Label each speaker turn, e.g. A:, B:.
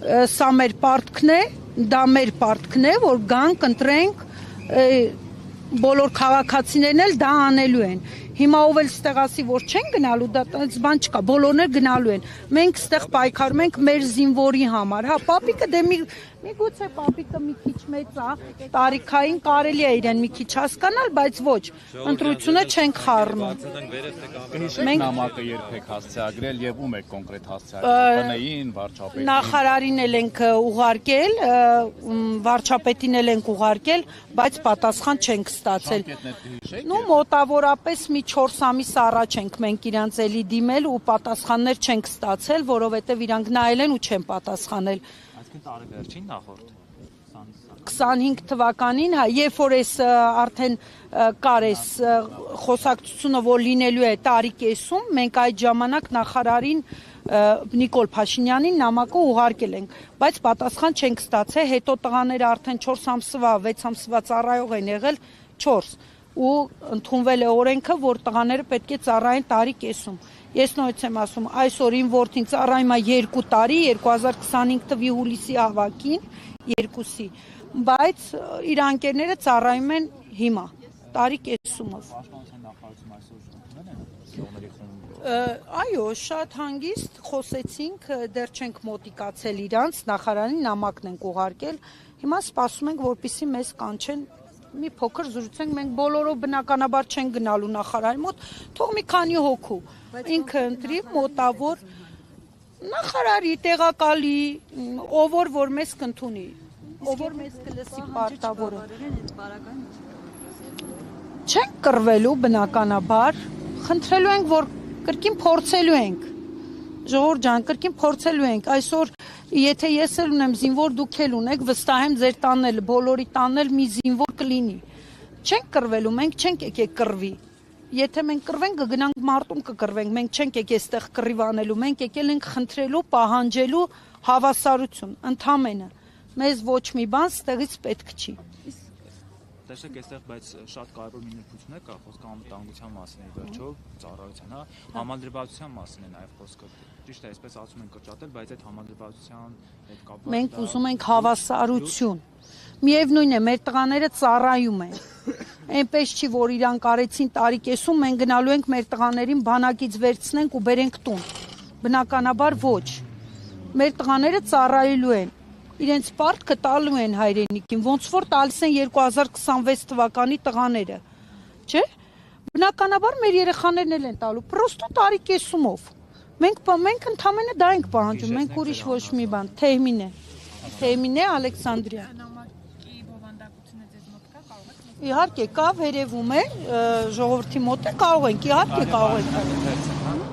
A: սա մեր պարտքն է, դա մեր պարտքն է, որ գանք, ընտրենք, բոլոր քաղաքացիներն էլ դա անելու են։ Հիմա ով էլ ստեղ ասի, որ չեն գնալու, դա բան չկա, բոլորն էլ գնալու են։ Մենք ստեղ պայքարում ենք մեր զինվորի համար։ Հա, պապիկը դե միգուցե պապիկը մի քիչ մեծ է, տարիքային կարելի է իրեն մի քիչ հասկանալ, բայց ոչ, ընտրությունը չենք խառնում։
B: Մենք նամակը երբեք հասցեագրել եւ ում եք կոնկրետ հասցեագրել։ ԲՆԻ-ին, վարչապետին։
A: Նախարարին էլ ենք ուղարկել, վարչապետին էլ ենք ուղարկել, բայց պատասխան չենք ստացել։ Նու մոտավորապես մի 4 ամիս առաջ ենք մենք իրանց էլի դիմել ու պատասխաններ չենք ստացել, որովհետև իրանք նայել են ու չեն պատասխանել։
C: Այսինքն տարեվերջին նախորդ
A: 25 թվականին, հա, երբ որ էս արդեն կար էս խոսակցությունը, որ լինելու է տարի կեսում, մենք այդ ժամանակ նախարարին Նիկոլ Փաշինյանին նամակը ուղարկել ենք, բայց պատասխան չենք ստացել, հետո տղաները արդեն 4 ամսվա, 6 ամսվա ծառայող են եղել, 4 ու ընդունվել է օրենքը, որ տղաները պետք է ծառայեն տարի կեսում։ Ես նույնպես եմ ասում, այսօր իմ որդին ծառայում է 2 տարի, 2025 թվականի հուլիսի ավագին, 2-ի, բայց իր անկերները ծառայում են հիմա, տարի կեսումով։ Այո, շատ հանգիստ խոսեցինք, դեռ չենք մոտիկացել իրանց, նախարարին նամակն ենք ուղարկել, հիմա սպասում ենք, որպեսզի մեզ կանչեն մի փոքր զրուցենք, մենք բոլորով բնականաբար չենք գնալու նախարարի մոտ, թող մի քանի հոգու, ինքը ընտրի մոտավոր նախարարի, տեղակալի, ով որ մեզ կընդունի, ով որ մեզ կլսի պարտավորը։ Չենք կռվելու բնականաբար, խնդրելու ենք, որ կրկին փորձելու ենք, ժողովուրդ ջան, կրկին փորձելու ենք, այսօր եթե ես էլ ունեմ զինվոր, դուք էլ ունեք, վստահ եմ ձեր տանել, բոլորի տանել մի զինվոր կլինի։ Չենք կռվելու, մենք չենք եկել կռվի։ Եթե մենք կռվենք, կգնանք մարտում կկռվենք, մենք չենք եկել այստեղ կռիվ անելու, մենք եկել ենք խնդրելու, պահանջելու հավասարություն, ընդամենը։ Մեզ ոչ մի բան ստեղից պետք չի։
C: Տեսեք, այստեղ բայց շատ կարևոր մի նրբություն է կա, խոսքը անվտանգության մասին է, վերջո ծառայության, հա, համանդրվածության մասին է նաև խոսքը։ Ճիշտ է, այսպես ասում են կրճատել, բայց այդ համանդրվածության հետ կապված
A: մենք ուզում ենք հավասարություն։ Միևնույն է, մեր տղաները ծառայում են։ Այնպես չի, որ իրանք արեցին տարի կեսում, մենք գնալու ենք մեր տղաներին բանակից վերցնենք ու բերենք տուն։ Բնականաբար ոչ։ Մեր տղաները ծառայելու են։ Իրենց պարտքը տալու են հայրենիքին, ոնց որ տալիս են 2026 թվականի տղաները, չէ՞։ Բնականաբար մեր երեխաներն էլ են տալու, պրոստո տարի կեսումով։ Մենք ընդամենը դա ենք պահանջում, մենք ուրիշ ոչ մի բան, Թեհմինե Ալեքսանդրիա։
D: Նամակի բովանդակությունը ձեզ մոտ կա, կարող եք։
A: Իհարկե, կա, վերևում է, ժողովրդի մոտ է, կարող ենք, իհարկե կարող ենք։